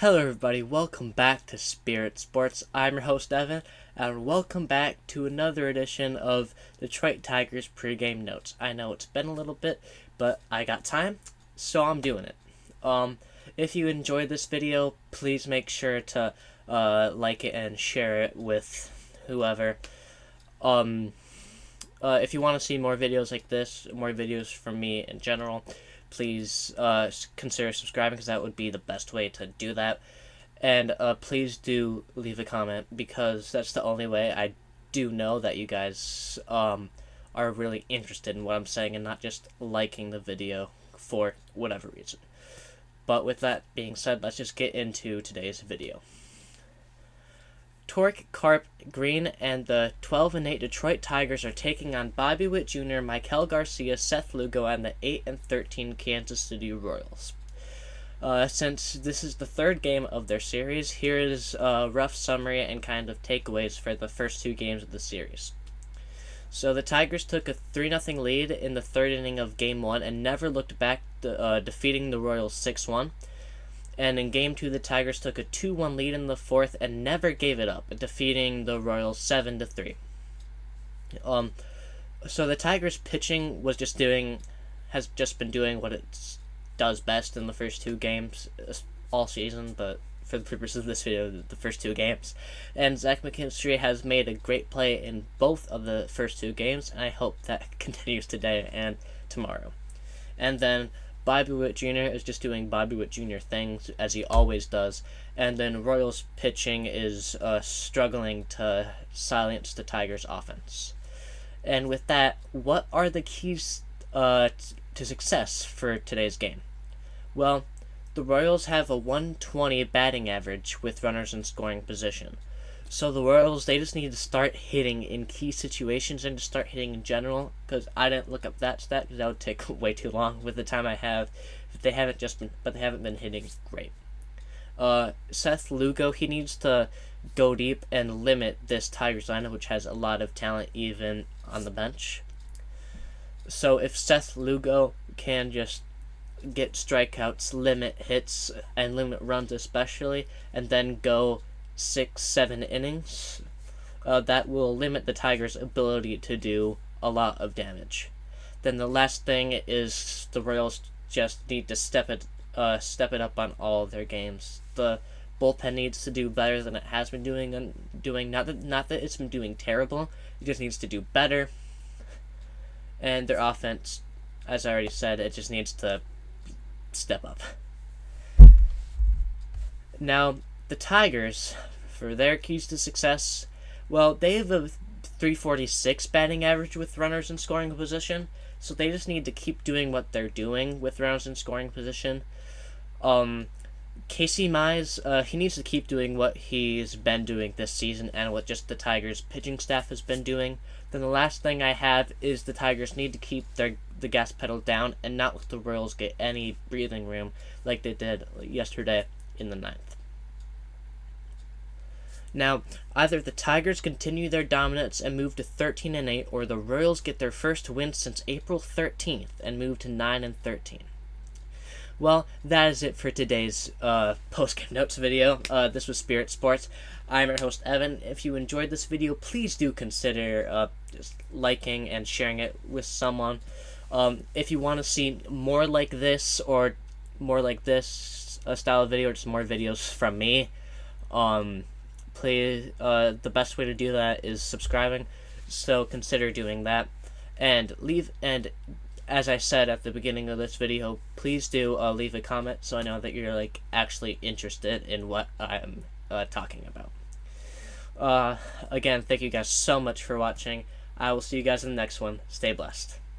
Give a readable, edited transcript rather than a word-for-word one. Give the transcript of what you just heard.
Hello everybody, welcome back to Spirit Sports. I'm your host Evan, and welcome back to another edition of Detroit Tigers pregame notes. I know it's been a little bit, but I got time, so I'm doing it. If you enjoyed this video, please make sure to like it and share it with whoever. If you want to see more videos like this, more videos from me in general, please consider subscribing, because that would be the best way to do that. And please do leave a comment, because that's the only way I do know that you guys are really interested in what I'm saying and not just liking the video for whatever reason. But with that being said, let's just get into today's video. Torque, Carp, Green, and the 12-8 Detroit Tigers are taking on Bobby Witt Jr., Michael Garcia, Seth Lugo, and the 8-13 Kansas City Royals. Since this is the third game of their series, here is a rough summary and kind of takeaways for the first two games of the series. So the Tigers took a 3-0 lead in the third inning of Game 1 and never looked back, defeating the Royals 6-1. And in Game 2, the Tigers took a 2-1 lead in the fourth and never gave it up, defeating the Royals 7-3. So the Tigers pitching has just been doing what it does best in the first two games all season, but for the purpose of this video, the first two games. And Zach McKinstry has made a great play in both of the first two games, and I hope that continues today and tomorrow. And then Bobby Witt Jr. is just doing Bobby Witt Jr. things, as he always does. And then Royals pitching is struggling to silence the Tigers' offense. And with that, what are the keys to success for today's game? Well, the Royals have a 120 batting average with runners in scoring position. So the Royals, they just need to start hitting in key situations and to start hitting in general, because I didn't look up that stat because that would take way too long with the time I have. They haven't been hitting great. Seth Lugo, he needs to go deep and limit this Tigers lineup, which has a lot of talent even on the bench. So if Seth Lugo can just get strikeouts, limit hits, and limit runs especially, and then go 6-7 innings, that will limit the Tigers' ability to do a lot of damage. Then the last thing is the Royals just need to step it up on all of their games. The bullpen needs to do better than it has been doing. Not that it's been doing terrible. It just needs to do better. And their offense, as I already said, it just needs to step up. Now, the Tigers, for their keys to success, well, they have a 346 batting average with runners in scoring position, so they just need to keep doing what they're doing with runners in scoring position. Casey Mize, he needs to keep doing what he's been doing this season and what just the Tigers pitching staff has been doing. Then the last thing I have is the Tigers need to keep the gas pedal down and not let the Royals get any breathing room like they did yesterday in the ninth. Now, either the Tigers continue their dominance and move to 13-8, or the Royals get their first win since April 13th and move to 9-13. Well, that is it for today's post-game notes video. This was Spirit Sports. I'm your host, Evan. If you enjoyed this video, please do consider just liking and sharing it with someone. If you want to see more like this, or more like this style of video, or just more videos from me, please, the best way to do that is subscribing, so consider doing that. And as I said at the beginning of this video, please do leave a comment so I know that you're actually interested in what I'm talking about. Again, thank you guys so much for watching. I will see you guys in the next one. Stay blessed.